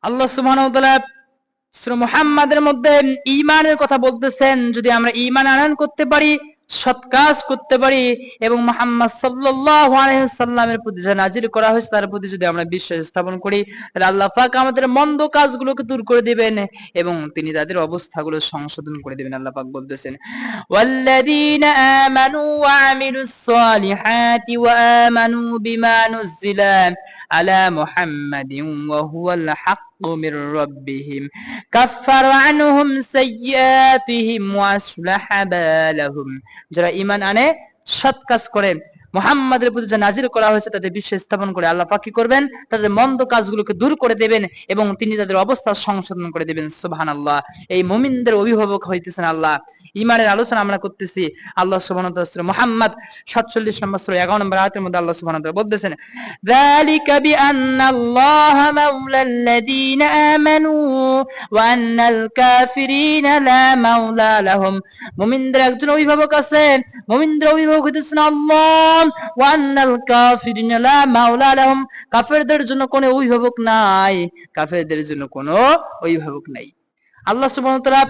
আল্লাহ সুবহানাহু ওয়া তাআলা সূরা মুহাম্মাদের মধ্যে ঈমানের কথা বলতেছেন, যদি আমরা ঈমান আনয়ন করতে পারি, সৎ কাজ করতে পারি এবং মুহাম্মদ সাল্লাল্লাহু আলাইহি ওয়াসাল্লামের প্রতি যা নাজিল করা হয়েছে তার প্রতি যদি আমরা বিশ্বাস স্থাপন করি, তাহলে আল্লাহ পাক আমাদের মন্দ কাজগুলোকে দূর করে দিবেন এবং তিনি তাদের অবস্থাগুলো সংশোধন করে দিবেন। আল্লাহ পাক বলতেছেন, ওয়াল্লাযীনা আমানু ওয়া আমিলুস সালিহাতি ওয়া আমানু বিমা নুজিলা আলা মুহাম্মাদিন ওয়া হুয়াল হাক্কু মির রাব্বিহিম কাফফারা আনহুম সাইয়্যাতিহিম ওয়া আসলাহা বালাহুম। যারা ঈমান আনে, সৎ কাজ করে, মুহাম্মাদের প্রতি যা নাজিল করা হয়েছে তাতে বিশ্বাস স্থাপন করে, আল্লাহ পাক কি করবেন? তাদের মন্দ কাজগুলোকে দূর করে দেবেন এবং তিনি তাদের অবস্থা সংশোধন করে দেবেন। সুবহানাল্লাহ। এই মুমিনদের অভিভাবক হইতেছেন আল্লাহ। ঈমানের আলোচনা আমরা করতেছি। আল্লাহ সুবহানাহু ওয়া তাআলা সূরা মুহাম্মদ 47 নম্বর সূরা 11 নম্বর আয়াতের মধ্যে আল্লাহ সুবহানাহু ওয়া তাআলা বলতেছেন, যালিকা বিআন্নাল্লাহা মাওলাল্লাযীনা আমানু ওয়া আন্নাল কাফিরিনা লা মাওলা লাহুম। মুমিনদের একজন অভিভাবক আছে, মুমিনদের অভিভাবক হইতেছেন আল্লাহ। ওয়া আন্নাল কাফিরিনা লা মাওলা লাহুম, কাফেরদের জন্য কোনো অভিভাবক নাই, কাফেরদের জন্য কোনো অভিভাবক নাই। আল্লাহ সুবহানাহু ওয়া তাআলা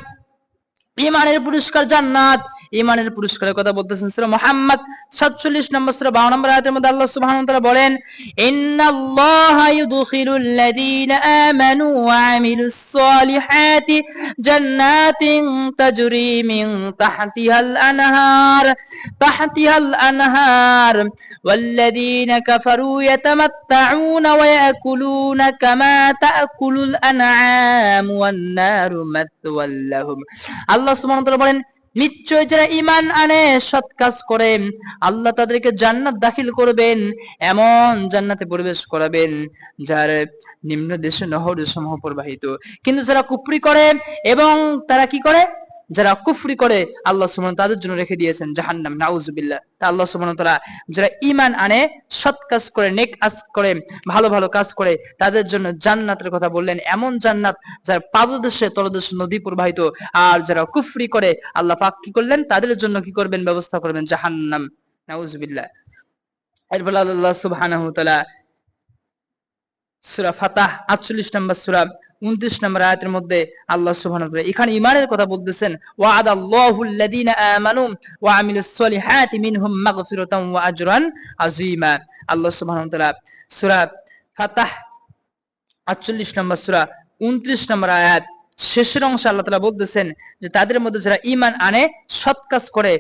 ঈমানের পুরস্কার জান্নাত, ঈমানের পুরস্কারের কথা বলতেছেন সূরা মুহাম্মদ 47 নম্বর সূরা 52 নম্বর আয়াতের মধ্যে আল্লাহ সুবহানাহু ওয়া তাআলা বলেন, ইন্নাল্লাহা ইউদখিলুল লাযীনা আমানু ওয়া আমিলুস সালিহাতি জান্নাতিন তাজরি মিন তাহতিহাল আনহার ওয়াল্লাযীনা কাফারু ইয়াতামাত্তাউনা ওয়া ইয়াকুলুনা কামা তা'কুলুল আনআম ওয়ান নারু মাথওয়াল লাহুম। আল্লাহ সুবহানাহু ওয়া তাআলা বলেন, নিশ্চয় যারা ঈমান আনে, সৎ কাজ করে, আল্লাহ তাদেরকে জান্নাত দাখিল করবেন, এমন জান্নাতে প্রবেশ করাবেন যার নিম্ন দেশে নহর সমূহ প্রবাহিত। কিন্তু যারা কুফরি করে এবং তারা কি করে, যারা কুফরি করে, আল্লাহ সুবহানাহু ওয়া তাআলা তাদের জন্য রেখে দিয়েছেন জাহান্নাম, নাউযুবিল্লাহ। তা আল্লাহ সুবহানাহু ওয়া তাআলা যারা ঈমান আনে, সৎ কাজ করে, নেক কাজ করে, ভালো ভালো কাজ করে, তাদের জন্য জান্নাতের কথা বললেন, এমন জান্নাত যার পাদদেশে তলদেশে নদী প্রবাহিত। আর যারা কুফরি করে, আল্লাহ পাক কি করলেন? তাদের জন্য কি করবেন? ব্যবস্থা করবেন জাহান্নাম, নাউযুবিল্লাহ। এরপর আল্লাহ সুবহানাহু ওয়া তাআলা সূরা ফাতাহ 48 নম্বর সূরা 29 নম্বর আয়াতের মধ্যে আল্লাহ সুবহানাহু ওয়া তাআলা এখানে ঈমানের কথা বলতেছেন, ওয়া'আদাল্লাহুল লাযীনা আমানু ওয়া আমিলুস সলিহাতি মিনহুম মাগফিরাতান ওয়া আজরান আযীমা। আল্লাহ সুবহানাহু ওয়া তাআলা সূরা ফাতাহ 48 নম্বর সূরা 29 নম্বর আয়াত শেষের অংশে আল্লাহ তাআলা বলতেছেন যে তাদের মধ্যে যারা ঈমান আনে, সৎ কাজ করে,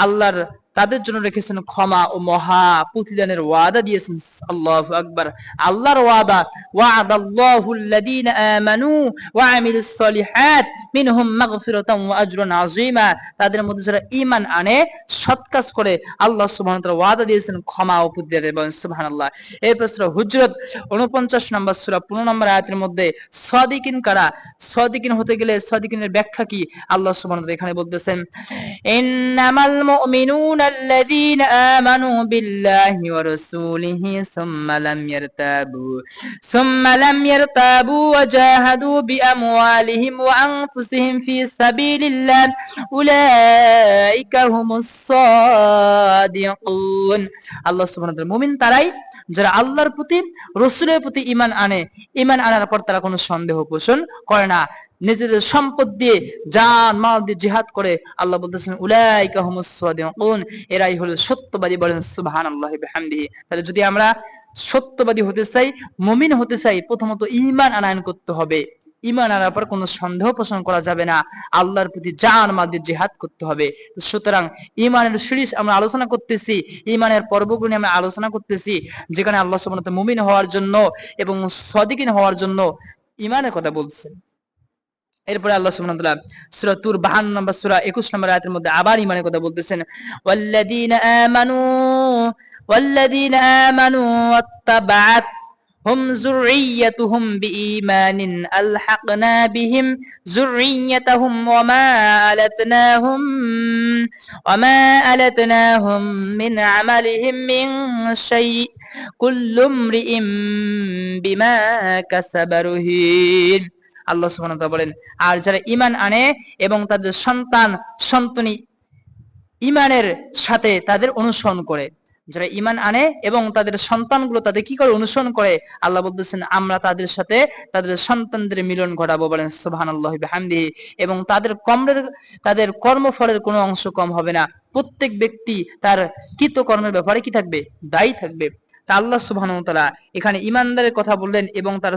আল্লাহর তাদের জন্য রেখেছেন ক্ষমা ও মহা প্রতিদানের ওয়াদা দিয়েছেন। আল্লাহু আকবার। আল্লাহর ওয়াদা, ওয়া'আদাল্লাহুল লাযীনা আমানু ওয়া আমিলুস সলিহাত মিনহুম মাগফিরাতান ওয়া আজরুন আযীমা। তাদের মধ্যে যারা ঈমান আনে, সৎ কাজ করে, আল্লাহ সুবহানাহু ওয়া তাআলা ওয়াদা দিয়েছেন ক্ষমা ও প্রতিদানের। বলেন সুবহানাল্লাহ। এরপর সূরা হুজরাত 49 নম্বর সূরা 15 নম্বর আয়াতের মধ্যে সাদিকিন কারা, সাদিকিন হতে গেলে সাদিকিনের ব্যাখ্যা কি, আল্লাহ সুবহানাহু ওয়া তাআলা এখানে বলতেছেন, ইন্নামাল মুমিনুনা আল্লাযীনা আমানু বিল্লাহি ওয়া রাসূলিহি সুম্মা লাম ইয়ারতাবু ওয়া জাহাদু বিআমওয়ালিহিম ওয়া আনফুসিহিম ফি সাবিলিল্লাহ উলাইকা হুমুস সাদিকুন। আল্লাহ সুবহানাহু ওয়া তাআলা, মুমিন তারাই যারা আল্লাহর প্রতি, রাসূলের প্রতি ঈমান আনে, ঈমান আনার পর তারা কোনো সন্দেহ পোষণ করে না, নিজেদের সম্পদ দিয়ে, জান মাল দিয়ে জিহাদ করে। আল্লাহ বলতেছেন, উলাইকা হুমুস সাদিকুন, এরাই হলো সত্যবাদী। বলেন সুবহানাল্লাহি বিহামদিহি। তাহলে যদি আমরা সত্যবাদী হতে চাই, মুমিন হতে চাই, প্রথমত ঈমান আনয়ন করতে হবে। ঈমান আনার পর কোনো সন্দেহ পোষণ করা যাবে না, আল্লাহর প্রতি জান মাল দিয়ে জিহাদ করতে হবে। সুতরাং ঈমানের সিঁড়ি আমরা আলোচনা করতেছি, ঈমানের পর্বগুলো নিয়ে আমরা আলোচনা করতেছি, যেখানে আল্লাহ সুবহানাহু ওয়া তাআলা মুমিন হওয়ার জন্য এবং সাদিকিন হওয়ার জন্য ঈমানের কথা বলছেন। এরপরে আল্লাহ সুবহানাহু ওয়া তাআলা সূরা তুর 52 নম্বর সূরা 21 নম্বর আয়াতের মধ্যে আবার ঈমানের কথা বলতেছেন, ওয়াল্লাযীনা আমানু ওয়াত্তাবাআত হুম যুররিয়াতুহুম বিঈমানিন আলহাকনা বিহিম যুররিয়াতাহুম ওয়ামা আলাতনাহুম মিন আমালিহিম মিন শাই কুল্লু ইমরিইম বিমা কাসাবা রহিন। আল্লাহ সুবহানাহু ওয়া তাআলা বলেন, আর যারা ঈমান আনে এবং তাদের সন্তান সন্ততি ঈমানের সাথে তাদের অনুসরণ করে, যারা ঈমান আনে এবং তাদের সন্তানগুলো তাদের কি করে অনুসরণ করে, আল্লাহ বলতেছেন আমরা তাদের সাথে তাদের সন্তানদের মিলন ঘটাবো, বলেন সুবহানাল্লাহি বিহামদিহি। এবং তাদের কর্মফলের কোনো অংশ কম হবে না। প্রত্যেক ব্যক্তি তার কৃতকর্মের ব্যাপারে কি থাকবে, দায়ী থাকবে। তা আল্লাহ সুবহানাহু ওয়া তাআলা এখানে ঈমানদারের কথা বললেন এবং তার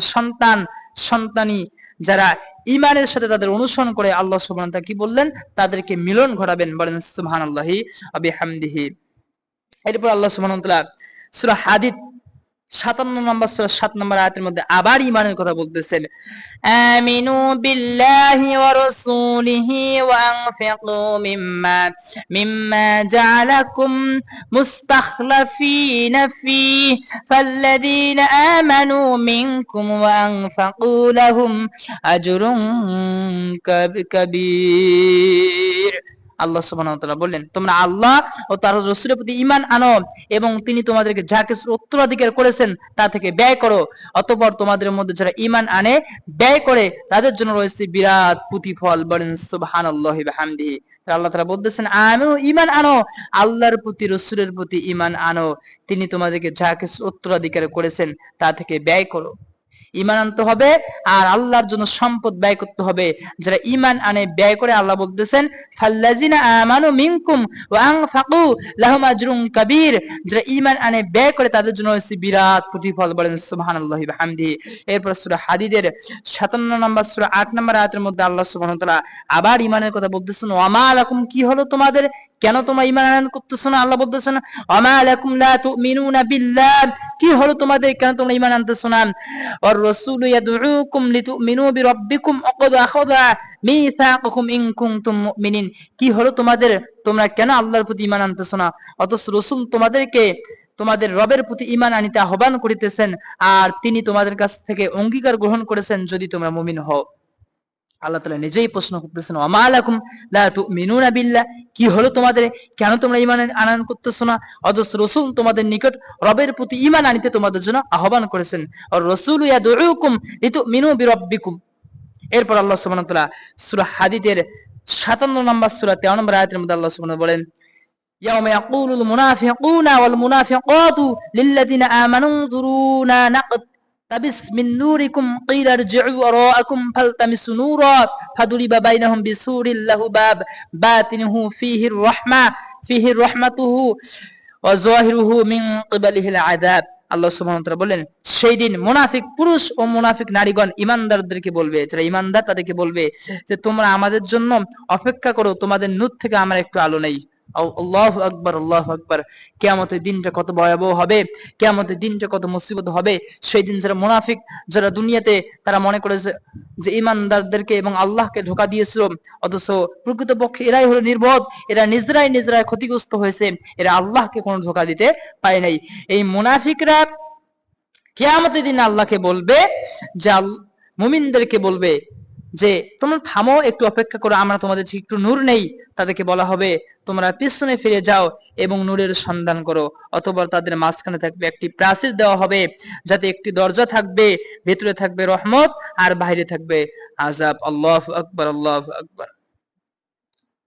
সন্তানি যারা ঈমানের সাথে তাদের অনুসরণ করে, আল্লাহ সুবহানাহু ওয়া তাআলা কি বললেন, তাদেরকে মিলন ঘটাবেন, বলেন সুবহানাল্লাহি ওয়া বিহামদিহি। এরপর আল্লাহ সুবহানাহু ওয়া তাআলা সূরা হাদীদ 57 নম্বর সূরা 7 নম্বর আয়াতের মধ্যে আবার ঈমানের কথা বলতেছেন, আমিনু বিল্লাহি ওয়া রাসূলিহি ওয়া আনফিকু মিম্মা জাআলাকুম মুস্তাখলাফিনা ফীহি ফাল্লাযীনা আমানু মিনকুম ওয়া আনফাকু লাহুম আজরুন কাবীর। আল্লাহ সুবহানাহু ওয়া তাআলা বললেন, তোমরা আল্লাহ ও তার রাসূলের প্রতি ঈমান আনো এবং তিনি তোমাদেরকে যা কিছু উত্তরাধিকার করেছেন তা থেকে ব্যয় করো। অতঃপর তোমাদের মধ্যে যারা ঈমান আনে, ব্যয় করে, তাদের জন্য রয়েছে বিরাট প্রতিফল, বলেন সুবহানাল্লাহি বিহামদিহি। আল্লাহ তাআলা বলতেছেন, আমিও ঈমান আনো, আল্লাহর প্রতি রাসূলের প্রতি ঈমান আনো, তিনি তোমাদেরকে যা কিছু উত্তরাধিকার করেছেন তা থেকে ব্যয় করো। ঈমান আনতে হবে আর আল্লাহর জন্য সম্পদ ব্যয় করতে হবে। যারা ঈমান আনে, ব্যয় করে, আল্লাহ বলতেছেন ফাল্লাযিনা আমানু মিনকুম ওয়া আনফাকু লাহুম আজরুন কাবীর। যারা ঈমান আনে, ব্যয় করে, তাদের জন্য রয়েছে বিরাট প্রতিফল, বলেন সুবহানাল্লাহি ওয়া বিহামদিহি। এরপর সূরা হাদীদের 57 নম্বর সূরা 8 নম্বর আয়াতের মধ্যে আল্লাহ সুবহানাহু ওয়া তাআলা আবার ঈমানের কথা বলতেছেন, ওয়া মা লাকুম, কি হলো তোমাদের, কেন তোমরা ঈমান আনয়ন করতেছ না? আল্লাহ বলতেছেন, ওয়া মা লাকুম লা তুমিনুনা বিল্লাহ, কি হলো তোমাদের, কেন তোমরা ঈমান আনতেছ না? ওয়ার রাসূলু ইয়াদউকুম লিতুমিনু বিরাব্বিকুম ওয়াকাদ আখাযা মিসাকাকুম ইন কুনতুম মুমিনিন, কি হলো তোমাদের, তোমরা কেন আল্লাহর প্রতি ঈমান আনতেছ না, অথচ রাসূল তোমাদেরকে তোমাদের রবের প্রতি ঈমান আনিতে আহ্বান করিতেছেন আর তিনি তোমাদের কাছ থেকে অঙ্গীকার গ্রহণ করেছেন যদি তোমরা মুমিন হও। আল্লাহ তাআলা নিজেই প্রশ্ন করতেছেন, ওয়া মা লাকুম লা তুমিনুনা বিল্লাহ, কি হলো তোমাদের, কেন তোমরা ঈমান আনয়ন করতেছো না, অথচ রাসূল তোমাদের নিকট রবের প্রতি ঈমান আনিতে তোমাদের জন্য আহ্বান করেছেন। আর রাসূলু ইয়াদউকুম লিতুমিনু বিরাব্বিকুম। এরপর আল্লাহ সুবহানাহু ওয়া তাআলা সূরা হাদীদের 57 নম্বর সূরা 13 নম্বর আয়াতের মধ্যে আল্লাহ সুবহানাহু ওয়া তাআলা বলেন, ইয়াউমা ইয়াকুলুল মুনাফিকুনা ওয়াল মুনাফিকাতু লিল্লাযিনা আমানু যুরুনা নাকতাবিস মিন নূরিকুম কিলা ইরজি'উ ওয়ারাআকুম ফালতামিসু নূরা ফাদুরিবা বাইনাহুম বিসুরিল লাহু বাব বাতিনুহু ফীহি রাহমাতুহু ওয়া যাহিরুহু মিন কিবালিহিল আযাব। আল্লাহ সুবহানাহু ওয়া তাআলা বলেন, সেই দিন মুনাফিক পুরুষ ও মুনাফিক নারীগণ ঈমানদারদেরকে বলবে, যারা ঈমানদার তাদেরকে বলবে যে তোমরা আমাদের জন্য অপেক্ষা করো, তোমাদের নূর থেকে আমার একটু আলো নেই। আল্লাহু আকবার, আল্লাহু আকবার। কিয়ামতের দিনটা কত ভয়াবহ হবে, কিয়ামতের দিনটা কত মুসিবত হবে। সেই দিন যারা মুনাফিক, যারা দুনিয়াতে তারা মনে করেছে যে ঈমানদারদেরকে এবং আল্লাহকে ধোঁকা দিয়েছিল, অথচ প্রকৃতপক্ষে এরাই হলো নির্বোধ, এরা নিজেরাই ক্ষতিগ্রস্ত হয়েছে, এরা আল্লাহকে কোনো ধোঁকা দিতে পারে নাই। এই মুনাফিকরা কিয়ামতের দিন আল্লাহকে বলবে, যে মুমিনদেরকে বলবে যে তোমরা থামো, একটু অপেক্ষা করো, আমরা তোমাদের একটু নূর নেই। তাদেরকে বলা হবে তোমরা পিছনে ফিরে যাও এবং নূরের সন্ধান করো। অতঃপর তাদের মাঝখানে থাকবে একটি প্রাচীর দেওয়া হবে, যাতে একটি দরজা থাকবে, ভেতরে থাকবে রহমত আর বাইরে থাকবে আযাব। আল্লাহু আকবার, আল্লাহু আকবার।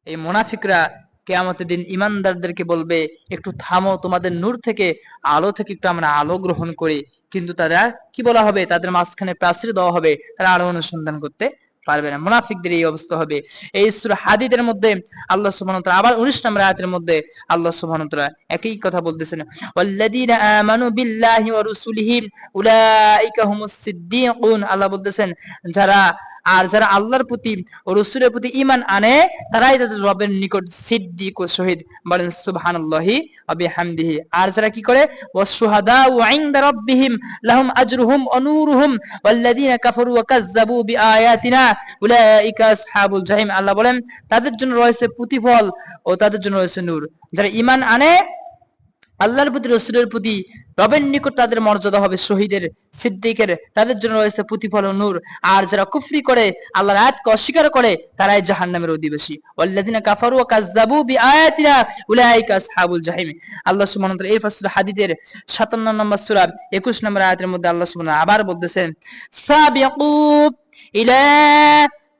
এই মুনাফিকরা কিয়ামতের দিন ঈমানদারদেরকে বলবে একটু থামো, তোমাদের নূর থেকে, আলো থেকে একটু আমরা আলো গ্রহণ করি। কিন্তু তারা কি বলা হবে, তাদের মাঝখানে প্রাচীর দেওয়া হবে, তারা আলো অনুসন্ধান করতে পারবে না। মুনাফিকদের এই অবস্থা হবে। এই সূরা হাদীদের মধ্যে আল্লাহ সুবহানাহু ওয়া তাআলা আবার 19 নম্বর আয়াতের মধ্যে আল্লাহ সুবহানাহু ওয়া তাআলা একই কথা বলতেছেন, ওয়াল্লাযীনা আমানু বিল্লাহি ওয়া রাসূলিহি উলাইকা হুমুস সিদ্দীকুন। আল্লাহ বলতেছেন যারা আল্লাহর প্রতি ও রাসূলের প্রতি ঈমান আনে, তারাই তাদের রবের নিকট সিদ্দীক ও শহীদ, বলেন সুবহানাল্লাহি ওয়া বিহামদিহি। আর যারা কি করে, ওয়াসশুহাদাউ ইনদা রাব্বিহিম লাহুম আজরুহুম ওয়া নূরুহুম ওয়াল্লাযীনা কাফারু ওয়া কাযযাবু বিআয়াতিনা উলাইকা আসহাবুল জাহিম। আল্লাহ বলেন তাদের জন্য রয়েছে প্রতিফল ও তাদের জন্য রয়েছে নূর। যারা ঈমান আনে আল্লাহর প্রতি, রাসূলের প্রতি, রবের নিকট তাদের মর্যাদা হবে শহীদের, সিদ্দিকের, তাদের জন্য রয়েছে প্রতিফল ও নূর। আর যারা কুফরি করে, আল্লাহর আয়াতকে অস্বীকার করে, তারাই জাহান্নামের অধিবাসী। ওয়াল্লাযিনা কাফারু ওয়া কাযযাবু বিআয়াতিনা উলাইকা আসহাবুল জাহিম। আল্লাহ সুবহানাহু ওয়া তাআলা এই সূরা হাদীদের 57 নম্বর সূরা 21 নম্বর আয়াতের মধ্যে আল্লাহ সুবহানাহু আবার বলতেছেন, সাবিকু ইলা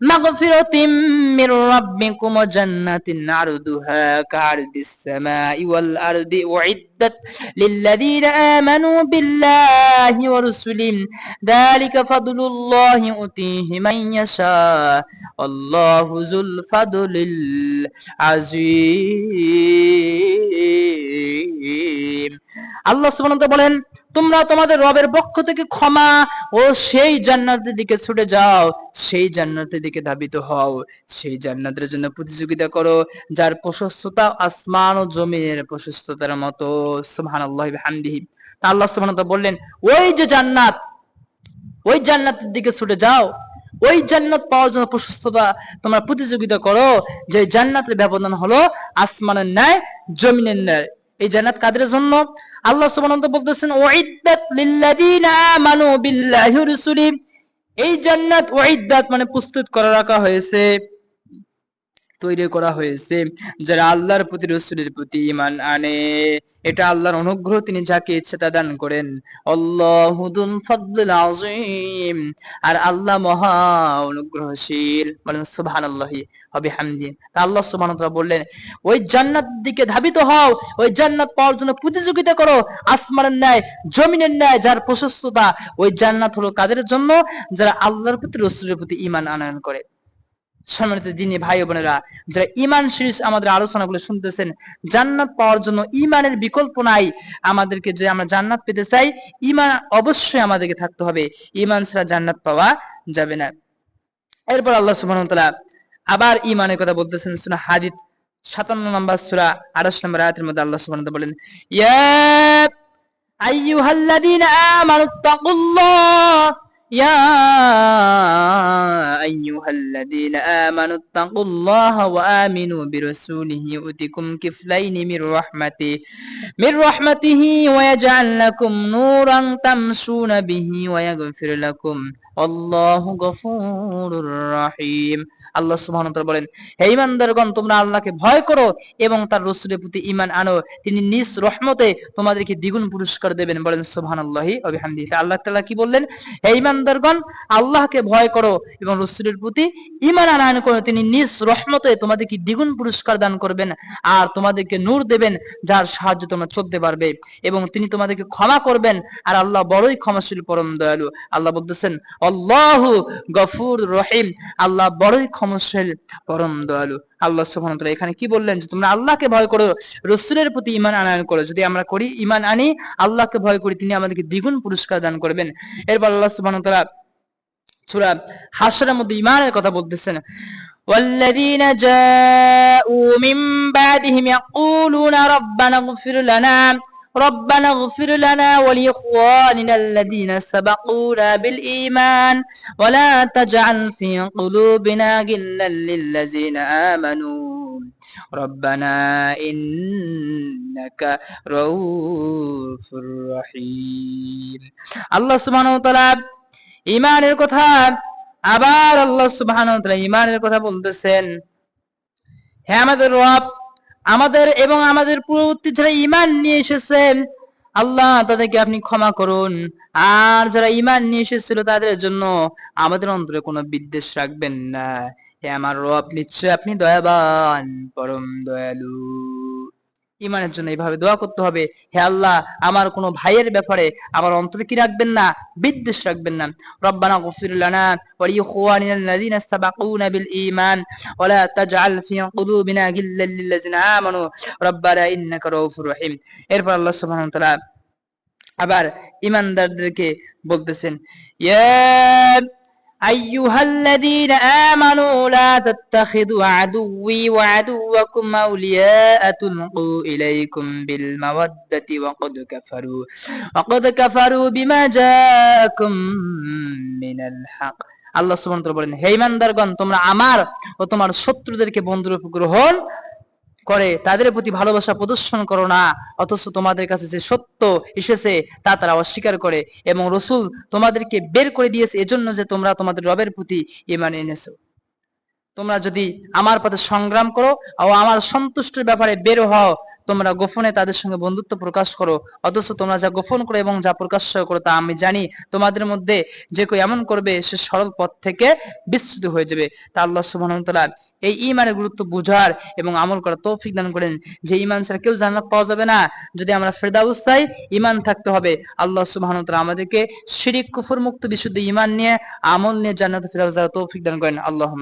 মাগফিরাতিম মির রাব্বিকুম ওয়া জান্নাতিন আরদুহা কা'আরদিস সামাই ওয়াল আরদি উইদ্দাত লিল্লাযীনা আমানু বিল্লাহি ওয়া রাসূলিহি যালিকা ফাদলুল্লাহি ইউতিহি মান ইয়াশা আল্লাহু যুল ফাদলিল আযীম। আল্লাহ সুবহানাহু ওয়া তাআলা বলেন, তোমরা তোমাদের রবের পক্ষ থেকে ক্ষমা ও সেই জান্নাতের দিকে ছুটে যাও, সেই জান্নাতের দিকে ধাবিত হও, সেই জান্নাতের জন্য প্রতিযোগিতা করো যার প্রশস্ততা আসমান ও জমিনের প্রশস্ততার মতো। সুবহানাল্লাহি ওয়া বিহামদিহি। আল্লাহ সুবহানাহু ওয়া তাআলা বললেন, ওই যে জান্নাত, ওই জান্নাতের দিকে ছুটে যাও, ওই জান্নাত পাওয়ার জন্য প্রশস্ততা তোমরা প্রতিযোগিতা করো, যে জান্নাতের ব্যবধান হলো আসমানের ন্যায় জমিনের ন্যায়। এই জান্নাত কাদের জন্য? আল্লাহ সুবহানাহু ওয়া তাআলা বলতেছেন, উইদ্দাত লিল্লাযীনা আমানু বিল্লাহি ওয়া রাসূলিহি। এই জান্নাত উইদ্দাত মানে প্রস্তুত করে রাখা হয়েছে, তৈরি করা হয়েছে যারা আল্লাহর প্রতি রাসূলের প্রতি ঈমান আনে। এটা আল্লাহর অনুগ্রহ, তিনি যাকে ইচ্ছে তা দান করেন। আল্লাহু যুল ফাদলিল আযীম। আর আল্লাহ মহা অনুগ্রহশীল। বলেন সুবহানাল্লাহি ওয়া বিহামদিহি। তা আল্লাহ সুবহানাহু ওয়া তাআলা বললেন, ওই জান্নাতের দিকে ধাবিত হও, ওই জান্নাত পাওয়ার জন্য প্রতিযোগিতা করো আসমানের ন্যায় জমিনের ন্যায় যার প্রশস্ততা। ওই জান্নাত হলো কাদের জন্য? যারা আল্লাহর প্রতি রাসূলের প্রতি ঈমান আনয়ন করে। সম্মানিত দিনী ভাই বোনেরা, যারা ঈমান সিরিজ আমাদের আলোচনাগুলো শুনতেছেন, জান্নাত পাওয়ার জন্য ঈমানের বিকল্প নাই। আমাদেরকে যে আমরা জান্নাত পেতে চাই, ঈমান অবশ্যই আমাদেরকে থাকতে হবে, ঈমান ছাড়া জান্নাত পাওয়া যাবে না। এরপর আল্লাহ সুবহানাহু ওয়া তাআলা আবার ঈমানের কথা বলতেছেন সূরা হাদীদ 57 নম্বর সূরা 28 নম্বর আয়াতের মধ্যে আল্লাহ সুবহানাহু ওয়া তাআলা বলেন, ইয়া আইয়ুহাল্লাযীনা আমানুত্তাকুল্লাহ يا أيها الذين آمنوا اتقوا الله وآمنوا برسوله يؤتكم كفلين من رحمته ويجعل لكم نورا تمشون به ويغفر لكم والله غفور رحيم। আল্লাহ সুবহানাহু ওয়া তাআলা বলেন, হে ঈমানদারগণ, তোমরা আল্লাহকে ভয় করো এবং তার রাসূলের প্রতি ঈমান আনো, তিনি নিজ রহমতে তোমাদেরকে দ্বিগুণ পুরস্কার দেবেন। বলেন সুবহানাল্লাহি ওয়া বিহামদিহি। আল্লাহ তাআলা কি বললেন? হে ঈমানদারগণ, আল্লাহকে ভয় করো এবং রাসূলের প্রতি ঈমান আনয়ন করো, তিনি নিজ রহমতে তোমাদেরকে দ্বিগুণ পুরস্কার দান করবেন আর তোমাদেরকে নূর দেবেন যার সাহায্যে তোমরা চলতে পারবে, এবং তিনি তোমাদেরকে ক্ষমা করবেন। আর আল্লাহ বড়ই ক্ষমাশীল, পরম দয়ালু। আল্লাহ বলতেছেন, আল্লাহু গফুর রহিম। আল্লাহ বড়ই ক্ষমাশীল, পরম দয়ালু। আল্লাহ সুবহানাহু ওয়া তাআলা এখানে কি বললেন? যে তোমরা আল্লাহকে ভয় করো, রাসূলের প্রতি ঈমান আনয়ন করো। যদি আমরা করি, ঈমান আনি, আল্লাহকে ভয় করি, তিনি আমাদেরকে দ্বিগুণ পুরস্কার দান করবেন। এরপর আল্লাহ সুবহানাহু ওয়া তাআলা সূরা হাশরের মধ্যে ঈমানের কথা বলতেছেন, والذين جاءوا من بعدهم يقولون ربنا اغفر لنا ولإخواننا الذين سبقونا بالإيمان ولا تجعل في قلوبنا غلا للذين آمنوا ربنا إنك رؤوف رحيم। আল্লাহ সুবহানাহু ওয়া তাআলা ঈমানের কথা, আবার আল্লাহ সুবহানাহু ওয়া তাআলা ঈমানের কথা বলতেছেন, হে আমাদের রব, আমাদের এবং আমাদের পূর্ববর্তী যারা ঈমান নিয়ে এসেছে, আল্লাহ তাদেরকে আপনি ক্ষমা করুন। আর যারা ঈমান নিয়ে এসেছিল তাদের জন্য আমাদের অন্তরে কোনো বিদ্বেষ রাখবেন না। হে আমার রব, নিশ্চয় আপনি দয়াবান, পরম দয়ালু। ঈমানের জন্য এইভাবে দোয়া করতে হবে, হে আল্লাহ, আমার কোনো ভাইয়ের ব্যাপারে আমার অন্তরে কি রাখবেন না? বিদ্বেষ রাখবেন না। রব্বানা গফির লানা ওয়া লিইখওয়ানিনাল্লাযীনা সাবাকুনা বিল ঈমান ওয়া লা তাজআল ফি কুলুবিনা গিল্লাল লিল্লাযীনা আমানু রব্বানা ইন্নাকা রাউফুর রহিম। এরপর আল্লাহ সুবহানাহু ওয়া তাআলা আবার ঈমানদারদেরকে বলতেছেন, ইয়া أيها الذين آمنوا لا تتخذوا عدوي وعدوكم أولياء تلقوا إليكم بالمودة وقد كفروا بما جاءكم من الحق। আল্লাহ সুবহানাহু ওয়া তাআলা বলেন, হে ঈমানদারগণ, তোমরা আমার ও তোমার শত্রুদেরকে বন্ধুরূপে গ্রহণ করে তাদের প্রতি ভালোবাসা প্রদর্শন করো না, অথচ তোমাদের কাছে যে সত্য এসেছে তা তারা অস্বীকার করে, এবং রাসূল তোমাদেরকে বের করে দিয়েছে এজন্য যে তোমরা তোমাদের রবের প্রতি ঈমান এনেছো। তোমরা যদি আমার পথে সংগ্রাম করো ও আমার সন্তুষ্টির ব্যাপারে বের হও, তোমরা গোপনে তাদের সঙ্গে বন্ধুত্ব প্রকাশ করো, অথচ তোমরা যা গোপন করো এবং যা প্রকাশ করো তা আমি জানি। তোমাদের মধ্যে যে কেউ এমন করবে সে সরল পথ থেকে বিচ্যুত হয়ে যাবে। তা আল্লাহ সুবহানাহু ওয়া তাআলা এই ঈমানের গুরুত্ব বুঝার এবং আমল করার তৌফিক দান করেন, যে ঈমান ছাড়া কেউ জান্নাত পাওয়া যাবে না। যদি আমরা ফেরদাউস চাই, ঈমান থাকতে হবে। আল্লাহ সুবহানাহু ওয়া তাআলা আমাদেরকে শিরক কুফর মুক্ত বিশুদ্ধ ঈমান নিয়ে আমল নিয়ে জান্নাতুল ফেরদাউস তৌফিক দান করেন। আল্লাহ